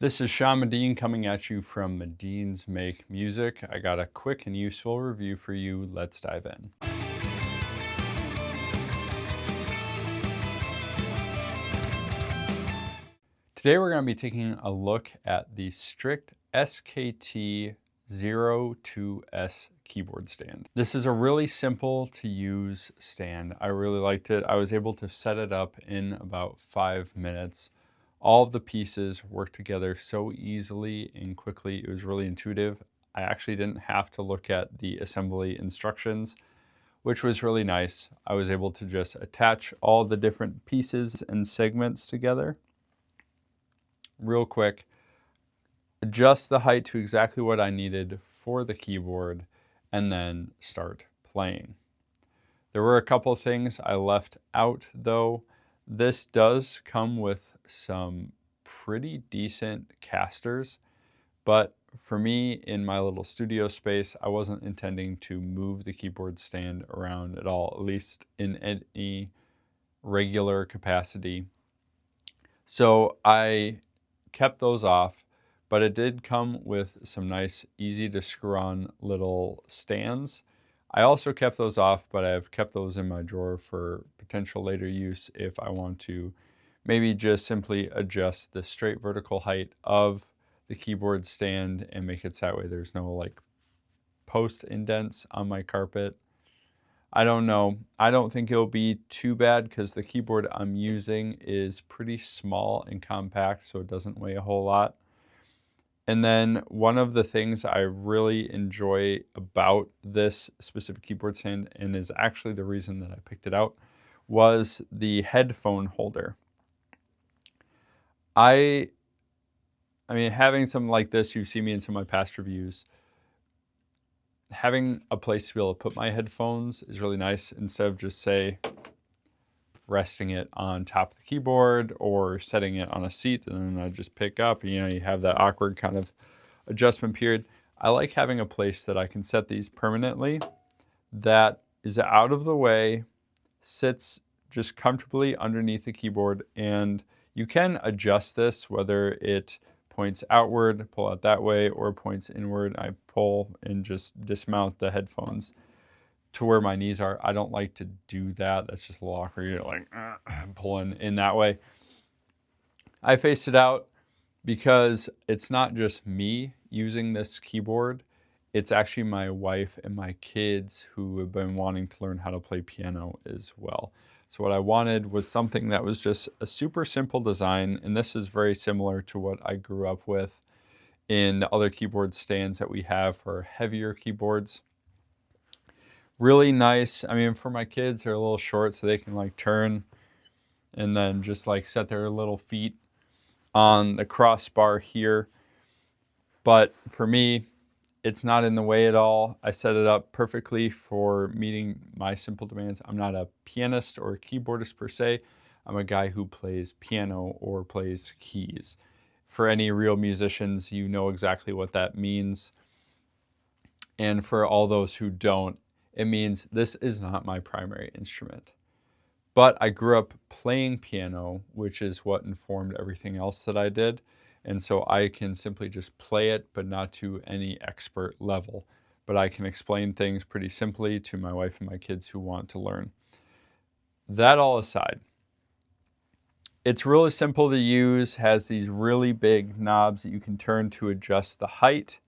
This is Sean Medin coming at you from Medins Make Music. I got a quick and useful review for you. Let's dive in. Today we're going to be taking a look at the STRICH SKT-02S keyboard stand. This is a really simple to use stand. I really liked it. I was able to set it up in about 5 minutes. All of the pieces work together so easily and quickly. It was really intuitive. I actually didn't have to look at the assembly instructions, which was really nice. I was able to just attach all the different pieces and segments together real quick, adjust the height to exactly what I needed for the keyboard, and then start playing. There were a couple of things I left out though. This does come with some pretty decent casters, but for me in my little studio space, I wasn't intending to move the keyboard stand around at all, at least in any regular capacity. So I kept those off, but it did come with some nice, easy to screw on little stands. I also kept those off, but I've kept those in my drawer for potential later use if I want to maybe just simply adjust the straight vertical height of the keyboard stand and make it so that way there's no like post indents on my carpet. I don't know. I don't think it'll be too bad because the keyboard I'm using is pretty small and compact, so it doesn't weigh a whole lot. And then one of the things I really enjoy about this specific keyboard stand, and is actually the reason that I picked it out, was the headphone holder. I mean, having something like this, you've seen me in some of my past reviews, having a place to be able to put my headphones is really nice instead of just, say, resting it on top of the keyboard or setting it on a seat and then I just pick up. You know, you have that awkward kind of adjustment period. I like having a place that I can set these permanently that is out of the way, sits just comfortably underneath the keyboard, and you can adjust this whether it points outward, pull out that way, or points inward. I pull and just dismount the headphones to where my knees are. I don't like to do that. That's just a little awkward. You're like pulling in that way. I faced it out because it's not just me using this keyboard. It's actually my wife and my kids who have been wanting to learn how to play piano as well. So what I wanted was something that was just a super simple design, and this is very similar to what I grew up with in the other keyboard stands that we have for heavier keyboards. Really nice. I mean, for my kids, they're a little short, so they can like turn and then just like set their little feet on the crossbar here. But for me, it's not in the way at all. I set it up perfectly for meeting my simple demands. I'm not a pianist or a keyboardist per se. I'm a guy who plays piano or plays keys. For any real musicians, you know exactly what that means. And for all those who don't, it means this is not my primary instrument. But I grew up playing piano, which is what informed everything else that I did. And so I can simply just play it, but not to any expert level. But I can explain things pretty simply to my wife and my kids who want to learn. That all aside, it's really simple to use, has these really big knobs that you can turn to adjust the height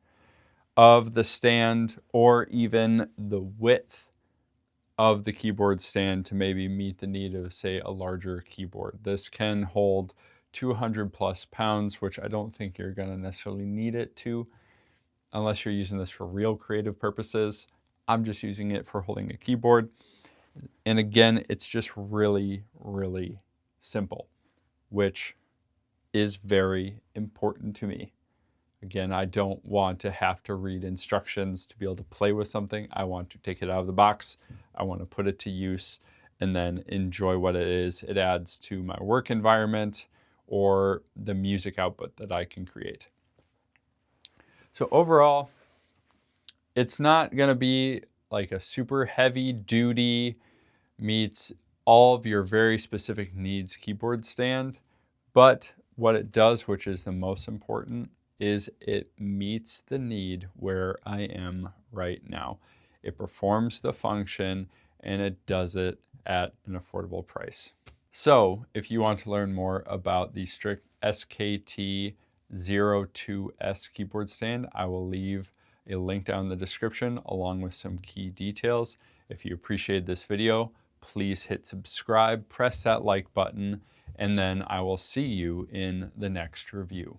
of the stand or even the width of the keyboard stand to maybe meet the need of, say, a larger keyboard. This can hold 200 plus pounds, which I don't think you're going to necessarily need it to unless you're using this for real creative purposes. I'm just using it for holding a keyboard. And again, it's just really, really simple, which is very important to me. Again, I don't want to have to read instructions to be able to play with something. I want to take it out of the box. I want to put it to use and then enjoy what it is. It adds to my work environment or the music output that I can create. So overall, it's not going to be like a super heavy duty meets all of your very specific needs keyboard stand, but what it does, which is the most important, is it meets the need where I am right now. It performs the function and it does it at an affordable price. So if you want to learn more about the STRICH SKT-02S keyboard stand, I will leave a link down in the description along with some key details. If you appreciated this video, please hit subscribe, press that like button, and then I will see you in the next review.